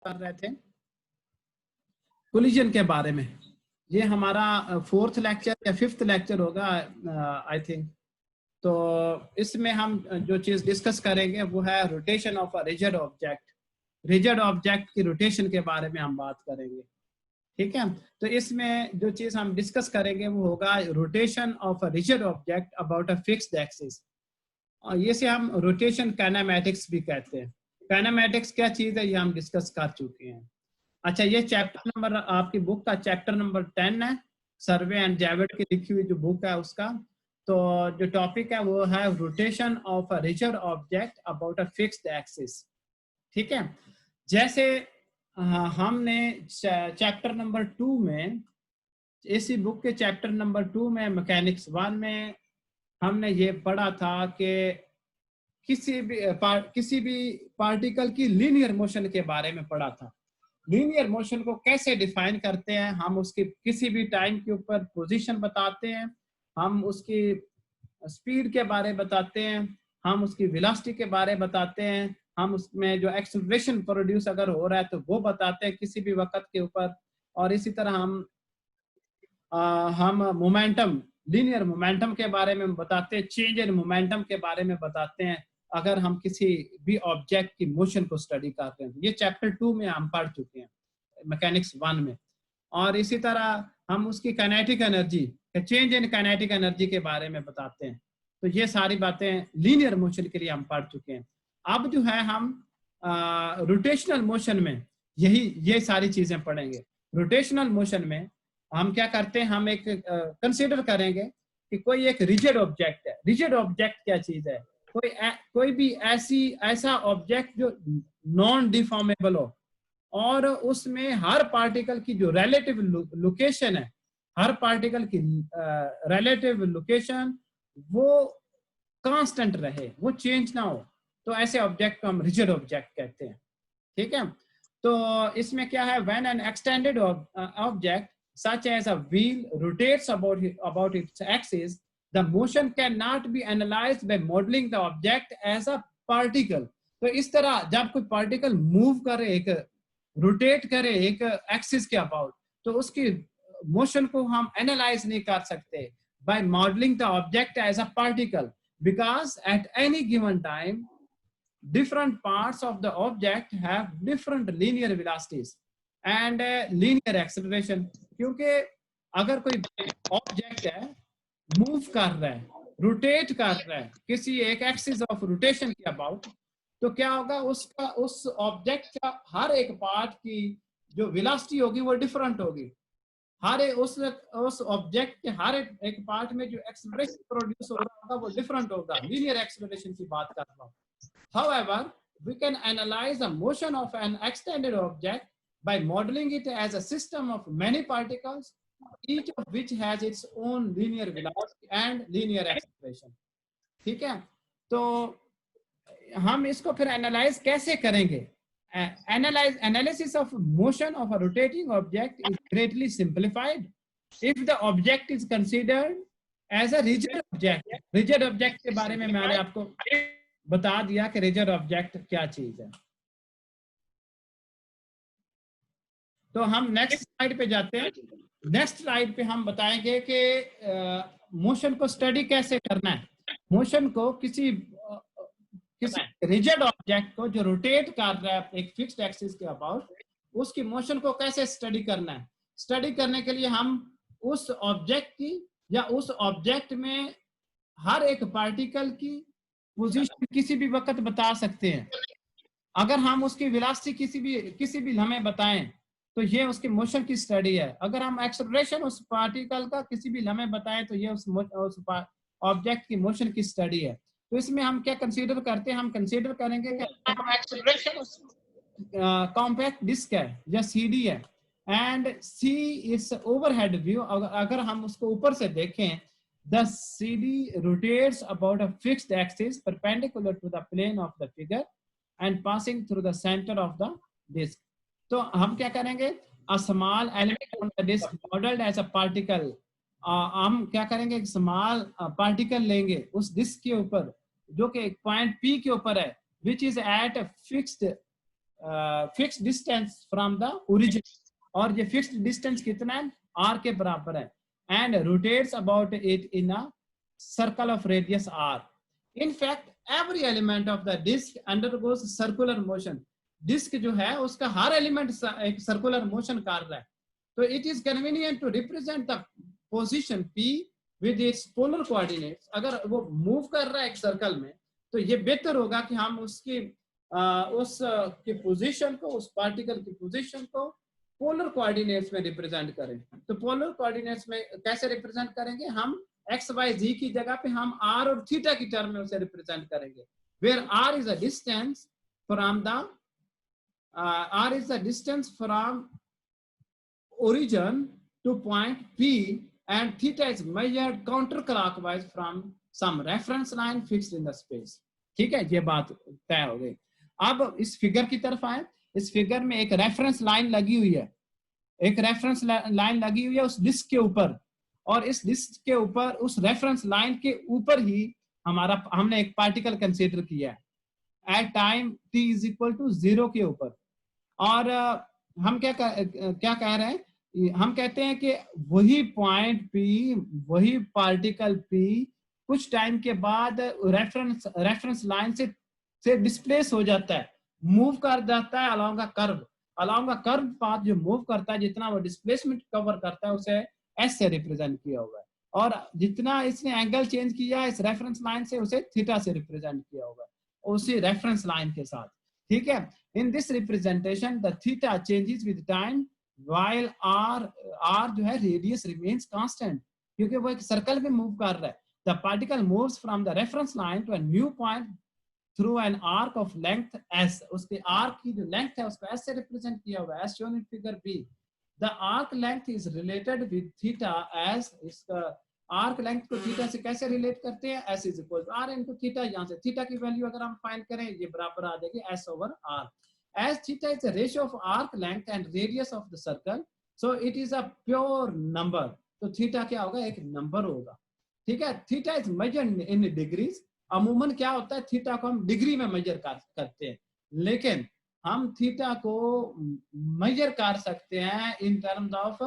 कर रहे थे कोलिजन के बारे में। ये हमारा 4th लेक्चर या 5th लेक्चर होगा आई थिंक। तो इसमें हम जो चीज डिस्कस करेंगे वो है rotation of a rigid object. Rigid object की रोटेशन के बारे में हम बात करेंगे, ठीक है। तो इसमें जो चीज हम डिस्कस करेंगे वो होगा rotation of a rigid object about a fixed axis. और ये से हम रोटेशन काइनेमैटिक्स भी कहते हैं। काइनेमैटिक्स क्या चीज है ये हम डिस्कस कर चुके हैं। अच्छा, ये चैप्टर नंबर आपकी बुक का चैप्टर नंबर 10 है, सर्वे एंड जैविड की लिखी हुई जो बुक है उसका। तो जो टॉपिक है वो है rotation of a rigid object about a fixed axis, ठीक है। जैसे हमने चैप्टर नंबर 2 में, इसी बुक के चैप्टर नंबर 2 में मैकेनिक्स 1 में हमने ये पढ़ा था कि किसी भी पार्टिकल की लीनियर मोशन के बारे में पढ़ा था। लीनियर मोशन को कैसे डिफाइन करते हैं, हम उसकी किसी भी टाइम के ऊपर पोजीशन बताते हैं, हम उसकी स्पीड के बारे बताते हैं, हम उसकी वेलोसिटी के बारे बताते हैं, हम उसमें जो एक्सेलरेशन प्रोड्यूस अगर हो रहा है तो वो बताते हैं किसी भी वक्त के ऊपर। और इसी तरह हम मोमेंटम, लीनियर मोमेंटम के बारे में बताते हैं, चेंज इन मोमेंटम के बारे में बताते हैं अगर हम किसी भी ऑब्जेक्ट की मोशन को स्टडी करते हैं। ये चैप्टर 2 में हम पढ़ चुके हैं मैकेनिक्स 1 में। और इसी तरह हम उसकी kinetic energy, change in kinetic energy के बारे में बताते हैं। तो ये सारी बातें लीनियर मोशन के लिए हम पढ़ चुके हैं। अब जो है हम रोटेशनल मोशन में ये सारी चीजें पढ़ेंगे। रोटेशनल मोशन में हम क्या करते हैं, हम एक कंसीडर करेंगे कि कोई एक रिजिड ऑब्जेक्ट है। रिजिड ऑब्जेक्ट क्या चीज है? कोई भी ऐसा ऑब्जेक्ट जो नॉन डिफॉर्मेबल हो और उसमें हर पार्टिकल की जो रिलेटिव लोकेशन है, हर पार्टिकल की रिलेटिव लोकेशन वो कांस्टेंट रहे, वो चेंज ना हो। तो ऐसे ऑब्जेक्ट को हम रिजिड ऑब्जेक्ट कहते हैं, ठीक है। तो इसमें क्या है, when an extended object such as a wheel rotates about its axis, the motion cannot be analyzed by modeling the object as a particle. तो इस तरह जब कोई पार्टिकल मूव करे, एक रोटेट करे एक एक्सिस के अबाउट, तो उसकी मोशन को हम एनालाइज नहीं कर सकते by modeling the object as a particle, because at any given time different parts of the object have different linear velocities and linear acceleration. क्योंकि अगर कोई ऑब्जेक्ट है, मूव कर रहा है, रोटेट कर रहा है किसी एक एक्सिस ऑफ रोटेशन के अबाउट, तो क्या होगा, उसका उस ऑब्जेक्ट का हर एक पार्ट की जो वेलोसिटी होगी वो डिफरेंट होगी। हर एक उस ऑब्जेक्ट के हर एक पार्ट में जो एक्सेलरेशन प्रोड्यूस हो रहा होगा वो डिफरेंट होगा। लीनियर एक्सेलरेशन की बात कर रहा हूँ। However, we can analyze the motion of an extended object by modeling it as a system of many particles, each of which has its own linear velocity and linear acceleration. ठीक है, तो हम इसको फिर एनालाइज कैसे करेंगे? Analysis of motion of a rotating object is greatly simplified if the object is considered as a rigid object. Rigid object के बारे में मैंने आपको बता दिया कि रिजिड ऑब्जेक्ट क्या चीज है। तो हम नेक्स्ट स्लाइड पे जाते हैं। नेक्स्ट स्लाइड पे हम बताएंगे कि मोशन को स्टडी कैसे करना है। मोशन को किसी रिजिड ऑब्जेक्ट को जो रोटेट कर रहा है एक फिक्स्ड एक्सिस के अबाउट, उसकी मोशन को कैसे स्टडी करना है। स्टडी करने के लिए हम उस ऑब्जेक्ट की या उस ऑब्जेक्ट में हर एक पार्टिकल की पोजीशन किसी भी वक्त बता सकते हैं। अगर हम उसकी वेलोसिटी किसी भी लम्हे बताएं तो ये उसके मोशन की स्टडी है। अगर हम एक्सेलरेशन उस पार्टिकल का किसी भी लम्हे बताएं तो ये उस ऑब्जेक्ट की मोशन की स्टडी है। तो इसमें हम क्या कंसीडर करते हैं, हम कंसीडर करेंगे कि एक्सेलरेशन कॉम्पैक्ट डिस्क है या सीडी है and C is overhead view. अगर हम उसको ऊपर से देखें, the CD rotates about a fixed axis perpendicular to the plane of the figure and passing through the center of the disk. तो हम क्या करेंगे, a small element on the disk modeled as a particle, हम क्या करेंगे, एक small particle लेंगे उस डिस्क के ऊपर जो कि एक पॉइंट P के ऊपर है, which is at a fixed fix distance from the origin, और ये फिक्स्ड डिस्टेंस कितना है, r के बराबर है, and rotates about it in a circle of radius r. In fact, every element of the disk undergoes circular motion. Disk जो है उसका हर एलिमेंट एक सर्कुलर मोशन कर रहा है. तो it is convenient to represent the position p with its polar coordinates. अगर वो मूव कर रहा है एक सर्कल में, तो ये बेहतर होगा कि हम उसकी उस की पोजीशन को, उस पार्टिकल की पोजीशन को पोलर कोऑर्डिनेट्स में रिप्रेजेंट करें. तो पोलर कोऑर्डिनेट्स में कैसे रिप्रेजेंट करेंगे, हम एक्स वाई जी की जगह पे हम r और थीटा की टर्म में उसे रिप्रेजेंट करेंगे, where r is a distance from the r is the distance from origin to point P, and theta is measured counterclockwise from some reference line fixed in the space. ठीक है, ये बात तय हो गई. अब इस फिगर की तरफ आए. इस फिगर में एक रेफरेंस लाइन लगी हुई है, एक रेफरेंस लाइन लगी हुई है उस डिस्क के ऊपर, और इस डिस्क के ऊपर, उस रेफरेंस लाइन के ऊपर ही हमने एक पार्टिकल कंसीडर किया है at time t is equal to 0 के ऊपर. और हम क्या कह रहे हैं, हम कहते हैं कि वही पॉइंट P, वही पार्टिकल P कुछ टाइम के बाद रेफरेंस लाइन से डिस्प्लेस हो जाता है, मूव कर जाता है अलोंग अ कर्व पाथ. जो मूव करता है, जितना वो डिस्प्लेसमेंट कवर करता है, उसे S से रिप्रेजेंट किया हुआ है, और जितना इसने एंगल चेंज किया इस रेफरेंस लाइन से, उसे थीटा से रिप्रेजेंट किया हुआ है, उसी रेफरेंस लाइन के साथ. ठीक है. In this representation, the theta changes with time, while r जो है radius remains constant, क्योंकि वो एक सर्कल में मूव कर रहा है. The particle moves from the reference line to a new point through an arc of length s. उसके arc की जो length है उसको s से represent किया हुआ है, as shown in figure B. The arc length is related with theta as, इसका आर्क लेंथ को थीटा से कैसे रिलेट करते हैं, s is equal to r into theta. यहाँ से थीटा की वैल्यू अगर हम फाइंड करें, ये बराबर आ जाएगी s over r. As theta is a ratio of arc length and radius of the circle, so it is a pure number. तो थीटा क्या होगा, एक नंबर होगा. ठीक है. Theta is measured in degrees. अमूमन क्या होता है, थीटा को हम डिग्री में मेजर करते हैं, लेकिन हम थीटा को मेजर कर सकते हैं इन टर्म्स ऑफ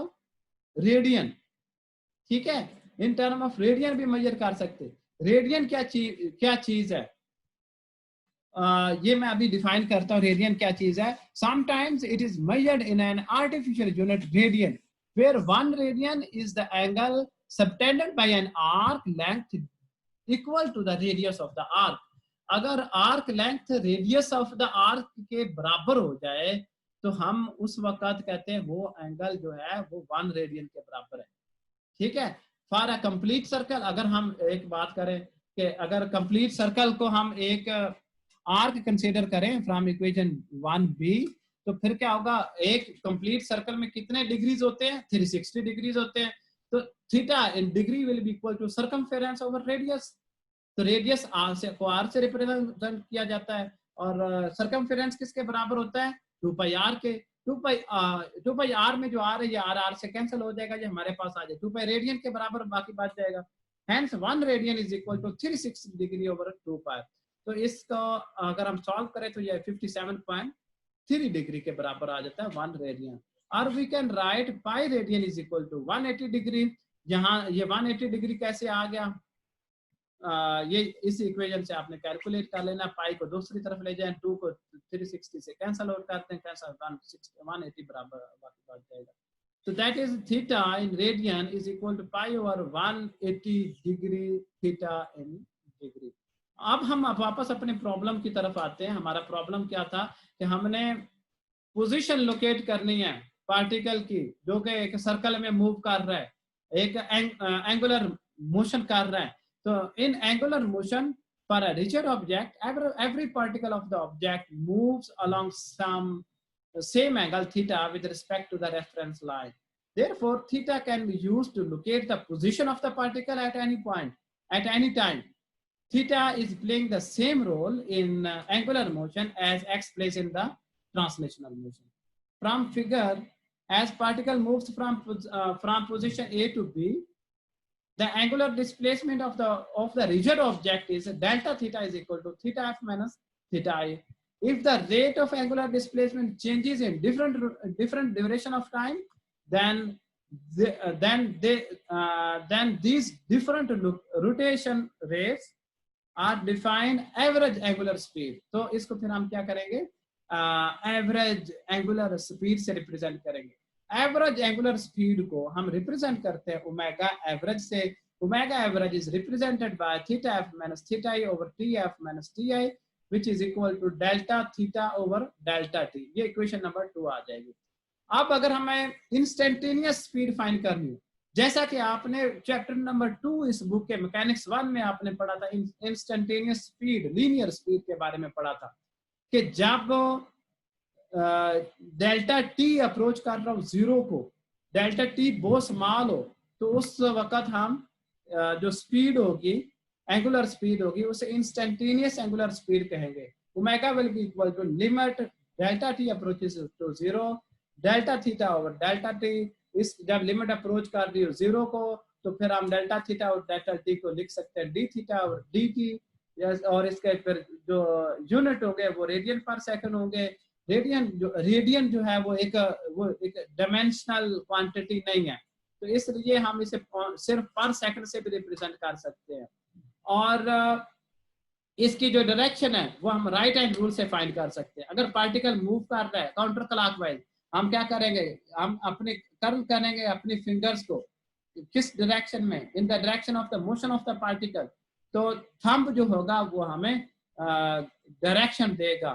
रेडियन. ठीक है, इन टर्म ऑफ रेडियन भी मेजर कर सकते. रेडियन क्या चीज है, ये मैं अभी डिफाइन करता हूँ. रेडियन क्या चीज है. Sometimes it is measured in an artificial unit radian, where 1 radian is the angle subtended by an arc length equal to the radius of the arc. अगर arc length radius of the arc के बराबर हो जाए, तो हम उस वक्त कहते हैं वो एंगल जो है वो 1 रेडियन के बराबर है. ठीक है. फॉर अ कंप्लीट सर्कल, अगर हम एक बात करें कि अगर कंप्लीट सर्कल को हम एक आर्क कंसीडर करें फ्रॉम इक्वेशन 1b, तो फिर क्या होगा, एक कंप्लीट सर्कल में कितने डिग्रीज होते हैं, 360 डिग्रीज होते हैं. तो theta in degree will be equal to circumference over radius. तो रेडियस r से रिप्रेजेंट किया जाता है, और सर्कमफेरेंस किसके बराबर होता है, 2 पाई r के. 2 पाई r में जो r है, ये r से कैंसिल हो जाएगा, ये हमारे पास आ जाए 2 पाई रेडियन के बराबर बाकी बच जाएगा. Hence 1 radian is equal to 360 degree over 2 pi. तो इसको अगर हम सॉल्व करें तो ये 57.3 डिग्री के बराबर आ जाता है 1 रेडियन. और we can write pi radian is equal to 180 degree. यहाँ ये 180 डिग्री कैसे आ गया, ये इस इक्वेशन से आपने कैलकुलेट कर लेना. पाई को दूसरी तरफ ले जाएं, 2 को 360 से कैंसिल आउट करते हैं, कैंसिल 180 बराबर बाकी बच जाएगा. तो that is theta in radian is equal to pi over 180 degree theta in degree. अब हम वापस अपने प्रॉब्लम की तरफ आते हैं. हमारा प्रॉब्लम क्या था कि हमने पोजीशन लोकेट करनी है पार्टिकल की, जो कि एक सर्कल में मूव कर रहा है, एक एंगुलर मोशन कर रहा है. So in angular motion, for a rigid object, every particle of the object moves along same angle theta with respect to the reference line. Therefore, theta can be used to locate the position of the particle at any point, at any time. Theta is playing the same role in angular motion as x plays in the translational motion. From figure, as particle moves from position A to B, the angular displacement of the rigid object is delta theta is equal to theta f minus theta I. if the rate of angular displacement changes in different duration of time, then these different rotation rates are defined average angular speed. तो इसको फिर हम क्या करेंगे, average angular speed से represent करेंगे. Average angular speed को हम रिप्रेजेंट करते हैं ओमेगा एवरेज से. Omega average is represented by theta F minus theta I over T F minus T I which is equal to delta theta over delta t. ये equation number 2 आ जाएगी. अब अगर हमें इंस्टेंटेनियस स्पीड फाइंड करनी है, जैसा कि आपने चैप्टर नंबर 2 इस बुक के मैकेनिक्स 1 में आपने पढ़ा था, इंस्टेंटेनियस स्पीड, लीनियर स्पीड के बारे में पढ़ा था कि जब डेल्टा टी अप्रोच कर रहा हो जीरो को, डेल्टा टी बहुत स्मॉल हो, तो उस वक्त हम जो स्पीड होगी, एंगुलर स्पीड होगी, उसे इंस्टेंटेनियस एंगुलर स्पीड कहेंगे. Omega will be equal to limit delta T approaches to zero delta theta over delta T. इस जब लिमिट अप्रोच कर रही हो जीरो को, तो फिर हम डेल्टा थीटा और डेल्टा टी को लिख सकते हैं डी थीटा और डी टी. और इसके फिर जो यूनिट होंगे वो रेडियन पर सेकंड होंगे. रेडियन जो है वो एक डायमेंशनल क्वांटिटी नहीं है, तो इसलिए हम इसे सिर्फ पर सेकंड से भी रिप्रेजेंट कर सकते हैं. और इसकी जो डायरेक्शन है वो हम राइट हैंड रूल से फाइंड कर सकते हैं. अगर पार्टिकल मूव कर रहा है काउंटर क्लॉकवाइज, हम क्या करेंगे, हम अपने कर्ल करेंगे अपनी फिंगर्स को किस डायरेक्शन में, in the direction of the motion of the particle. तो थंब जो होगा वो हमें डायरेक्शन देगा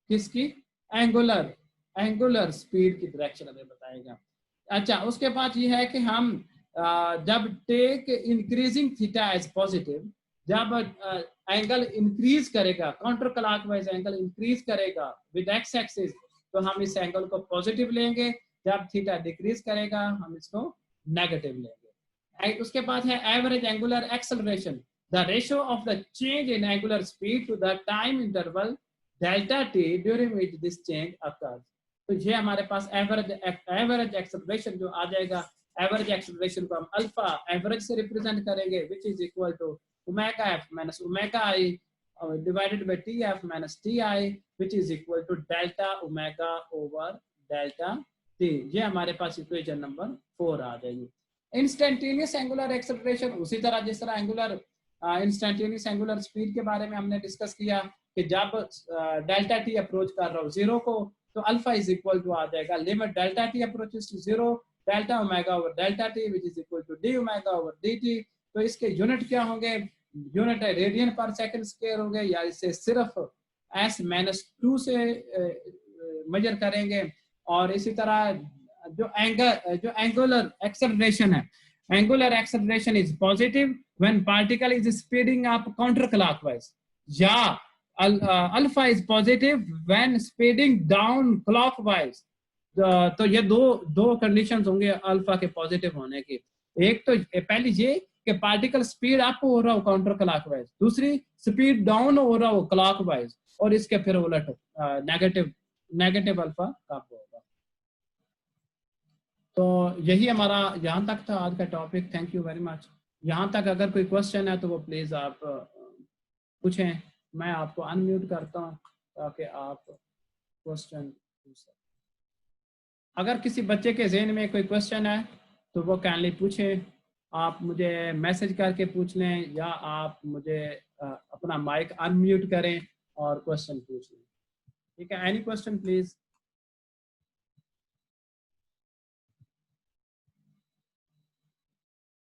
किसकी, एंगुलर स्पीड की डायरेक्शन हमें बताएगा. अच्छा, उसके बाद ये है कि हम जब take increasing theta as positive, जब एंगल इंक्रीज करेगा, काउंटर क्लॉकवाइज एंगल इंक्रीज करेगा विद एक्स एक्सिस, तो हम इस एंगल को पॉजिटिव लेंगे. जब थीटा डिक्रीज करेगा हम इसको नेगेटिव लेंगे. उसके बाद है average angular acceleration, the ratio of the change in angular speed to the time interval delta T during which this change occurs. तो ये हमारे पास एवरेज एक्सेलरेशन जो आ जाएगा. एवरेज एक्सेलरेशन को हम अल्फा एवरेज से रिप्रेजेंट करेंगे, which is equal to omega f minus omega I divided by tf minus ti, which is equal to delta omega over delta t. ये हमारे पास इक्वेशन नंबर 4 आ जाएगी. Instantaneous angular acceleration उसी तरह जिस तरह angular instantaneous angular speed के बारे में हमने डिस्कस किया कि जब डेल्टा टी अप्रोच कर रहा हो जीरो को, तो अल्फा इज इक्वल टू आ जाएगा limit delta T approaches to zero delta omega over delta T which is equal to D omega over D T. तो इसके यूनिट क्या होंगे, यूनिट है रेडियन पर सेकंड स्क्वायर होंगे, या इसे सिर्फ s-2 से मेजर करेंगे. और इसी तरह जो एंगुलर एक्सेलरेशन है, angular acceleration is positive when particle is speeding up counter clockwise, या alpha is positive when speeding down clockwise. तो ये दो कंडीशंस होंगे अल्फा के पॉजिटिव होने की. एक तो पहली ये कि पार्टिकल स्पीड अप हो रहा हो काउंटर क्लॉकवाइज, दूसरी स्पीड डाउन हो रहा हो क्लॉकवाइज, और इसके फिर उलट नेगेटिव अल्फा कब होगा. तो यही हमारा यहाँ तक था आज का topic. Thank you very much. यहाँ तक अगर कोई क्वेश्चन है तो वो प्लीज आप पूछें. मैं आपको अनम्यूट करता हूँ ताकि आप क्वेश्चन पूछ सकें. अगर किसी बच्चे के ज़हन में कोई क्वेश्चन है तो वो काइंडली पूछें. आप मुझे मैसेज करके पूछ लें, या आप मुझे अपना माइक अनम्यूट करें और क्वेश्चन पूछ लें. ठीक है, एनी क्वेश्चन प्लीज.